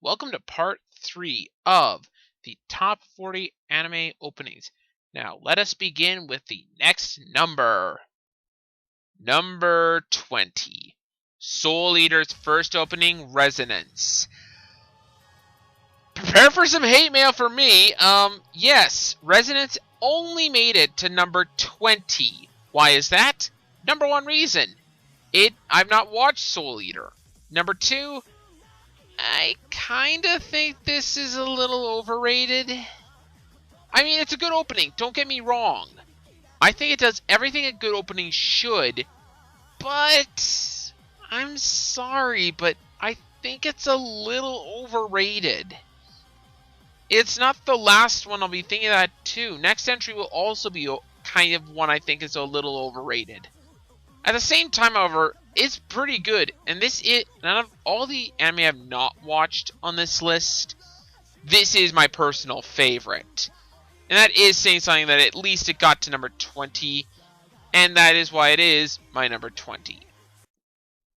welcome to part 3 of the top 40 anime openings. Now, let us begin with the next number. Number 20. Soul Eater's first opening, Resonance. Prepare for some hate mail for me. Yes, Resonance only made it to number 20. Why is that? Number 1 reason. I've not watched Soul Eater. Number 2, I kinda think this is a little overrated. I mean, it's a good opening, don't get me wrong. I think it does everything a good opening should, but I'm sorry, but I think it's a little overrated. It's not the last one I'll be thinking of that too. Next entry will also be kind of one I think is a little overrated. At the same time, however, it's pretty good, and none of all the anime I've not watched on this list, this is my personal favorite. And that is saying something that at least it got to number 20, and that is why it is my number 20.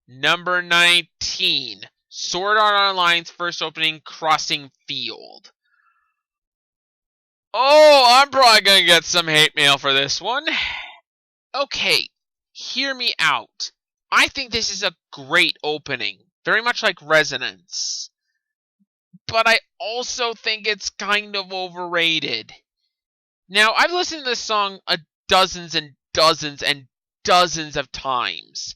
Number 19, Sword Art Online's first opening, Crossing Field. Oh, I'm probably gonna get some hate mail for this one. Okay, hear me out. I think this is a great opening, very much like Resonance. But I also think it's kind of overrated. Now, I've listened to this song dozens and dozens and dozens of times.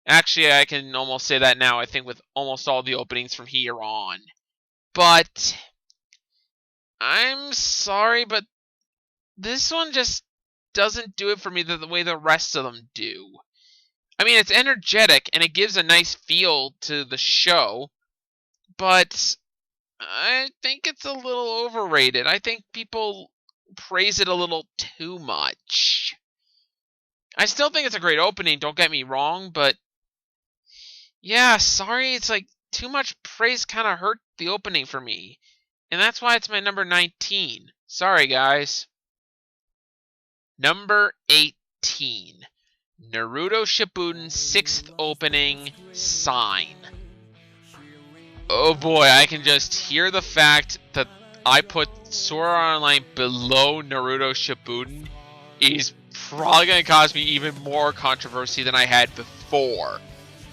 Actually, I can almost say that now, I think, with almost all the openings from here on. But I'm sorry, but this one just doesn't do it for me the way the rest of them do. I mean, it's energetic, and it gives a nice feel to the show, but I think it's a little overrated. I think people praise it a little too much. I still think it's a great opening, don't get me wrong, but yeah, sorry, it's like too much praise kind of hurt the opening for me. And that's why it's my number 19. Sorry, guys. Number 18. Naruto Shippuden's 6th opening, Sign. Oh boy, I can just hear the fact that I put Sword Art Online below Naruto Shippuden is probably going to cause me even more controversy than I had before.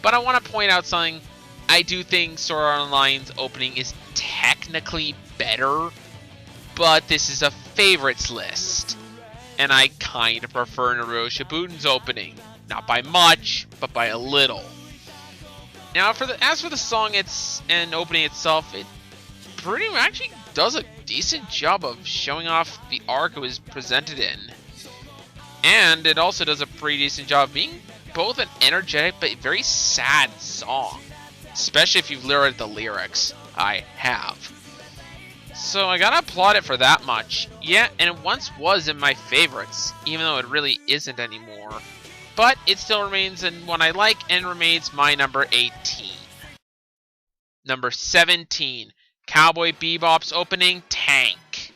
But I want to point out something. I do think Sword Art Online's opening is technically better, but this is a favorites list. And I kind of prefer Naruto Shippuden's opening. Not by much, but by a little. Now, as for the song and opening itself, it pretty much actually does a decent job of showing off the arc it was presented in. And it also does a pretty decent job of being both an energetic but very sad song. Especially if you've read the lyrics. I have. So I gotta applaud it for that much. Yeah, and it once was in my favorites, even though it really isn't anymore. But it still remains in one I like and remains my number 18. Number 17, Cowboy Bebop's opening, Tank.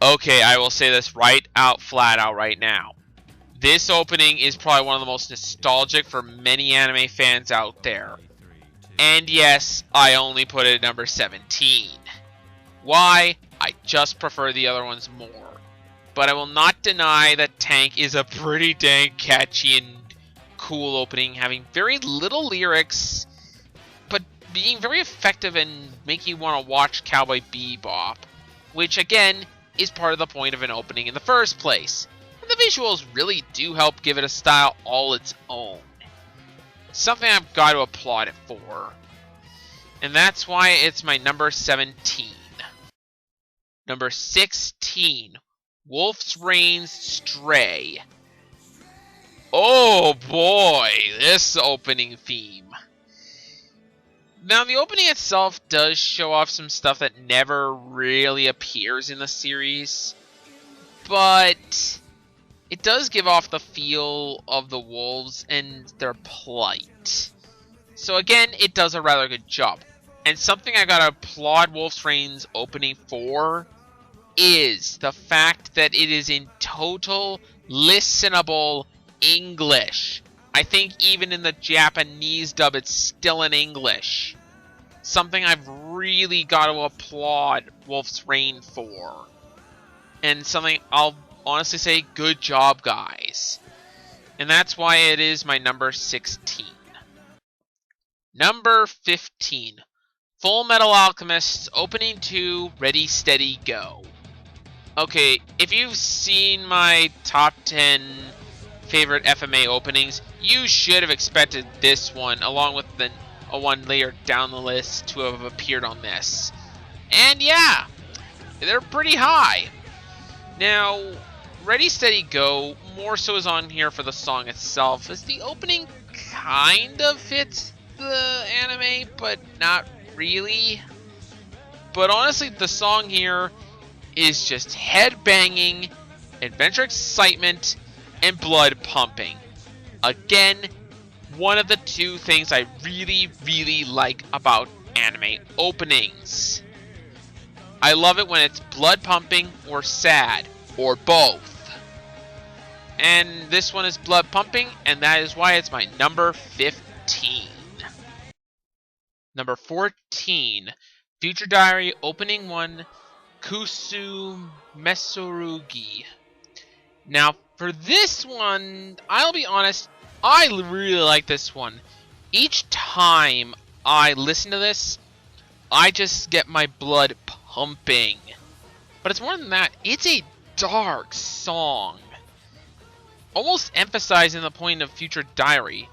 Okay, I will say this flat out right now. This opening is probably one of the most nostalgic for many anime fans out there. And yes, I only put it at number 17. Why? I just prefer the other ones more. But I will not deny that Tank is a pretty dang catchy and cool opening, having very little lyrics, but being very effective and making you want to watch Cowboy Bebop, which again is part of the point of an opening in the first place. And the visuals really do help give it a style all its own. Something I've got to applaud it for. And that's why it's my number 17. Number 16, Wolf's Rain's Stray. Oh boy, this opening theme. Now, the opening itself does show off some stuff that never really appears in the series, but it does give off the feel of the wolves and their plight. So again, it does a rather good job. And something I gotta applaud Wolf's Rain's opening for is the fact that it is in total listenable English. I think even in the Japanese dub, it's still in English. something I've really got to applaud Wolf's Rain for. And something I'll honestly say, good job, guys. And that's why it is my number 16. Number 15. Full Metal Alchemist Opening 2, Ready, Steady, Go. Okay, if you've seen my top 10 favorite FMA openings, you should have expected this one, along with a one layer down the list, to have appeared on this. And yeah, they're pretty high. Now, Ready, Steady, Go more so is on here for the song itself, as the opening kind of fits the anime, but not really. But honestly, the song here is just head-banging, adventure excitement, and blood pumping. Again, one of the two things I really, really like about anime openings. I love it when it's blood pumping or sad, or both. And this one is blood pumping, and that is why it's my number 15. Number 14, Future Diary Opening 1, Kusu Mesorugi. Now, for this one, I'll be honest, I really like this one. Each time I listen to this, I just get my blood pumping. But it's more than that, it's a dark song. Almost emphasizing the point of Future Diary.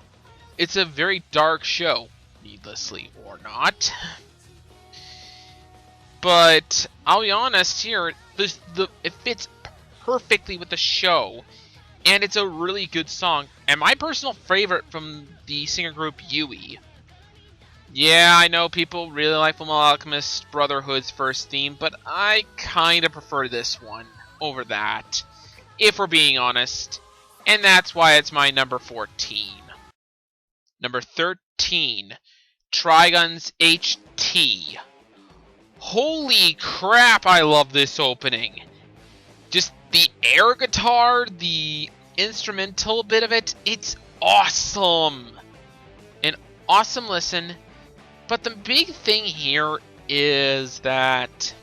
It's a very dark show, needlessly or not. But I'll be honest here, it fits perfectly with the show, and it's a really good song, and my personal favorite from the singer group Yui. Yeah, I know people really like Fullmetal Alchemist Brotherhood's first theme, but I kind of prefer this one over that, if we're being honest, and that's why it's my number 14. Number 13, Trigun's HT. Holy crap, I love this opening. Just the air guitar, the instrumental bit of it, it's awesome. An awesome listen. But the big thing here is that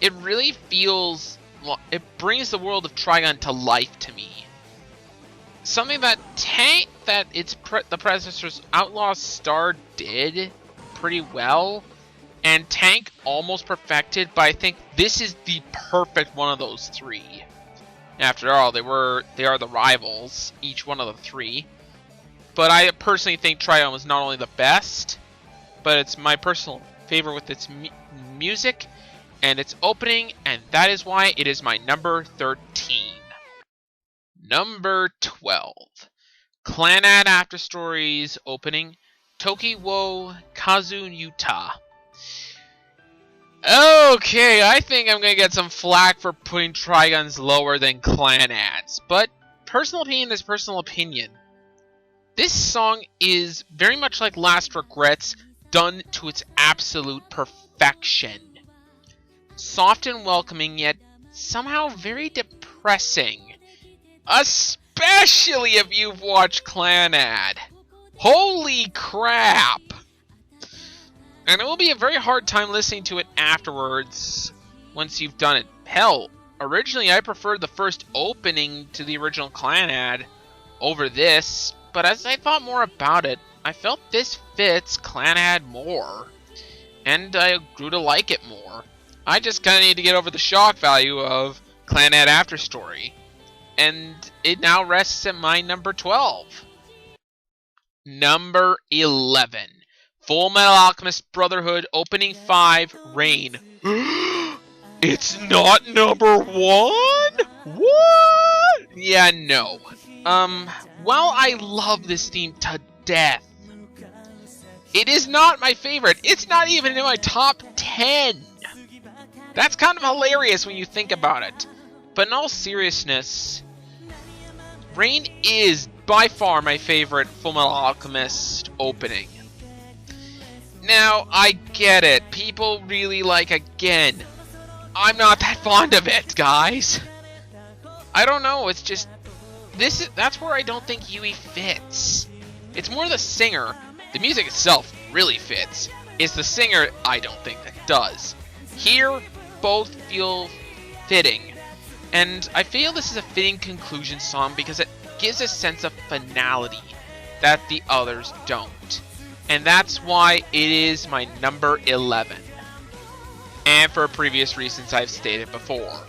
it really feels, well, it brings the world of Trigun to life to me. Something that the predecessor's Outlaw Star did pretty well, and Tank almost perfected, but I think this is the perfect one of those three. After all, they are the rivals, each one of the three. But I personally think Trigun was not only the best, but it's my personal favorite with its music and its opening, and that is why it is my number 13. Number 12, Clannad After Stories opening, Toki wo Kazu Yuta. Okay, I think I'm going to get some flack for putting Triguns lower than Clannad's, but personal opinion is personal opinion. This song is very much like Last Regrets, done to its absolute perfection. Soft and welcoming, yet somehow very depressing. Especially if you've watched Clannad. Holy crap! And it will be a very hard time listening to it afterwards, once you've done it. Hell, originally I preferred the first opening to the original Clannad over this, but as I thought more about it, I felt this fits Clannad more, and I grew to like it more. I just kind of need to get over the shock value of Clannad After Story, and it now rests at my number 12. Number 11. Fullmetal Alchemist Brotherhood Opening 5, Rain. It's not number 1? What? Yeah, no. While I love this theme to death, it is not my favorite. It's not even in my top 10. That's kind of hilarious when you think about it. But in all seriousness, Rain is by far my favorite Fullmetal Alchemist opening. Now, I get it. People really like Again. I'm not that fond of it, guys. I don't know, it's just... that's where I don't think Yui fits. It's more the singer. The music itself really fits. It's the singer I don't think that does. Here, both feel fitting. And I feel this is a fitting conclusion song because it gives a sense of finality that the others don't. And that's why it is my number 11. And for previous reasons I've stated before.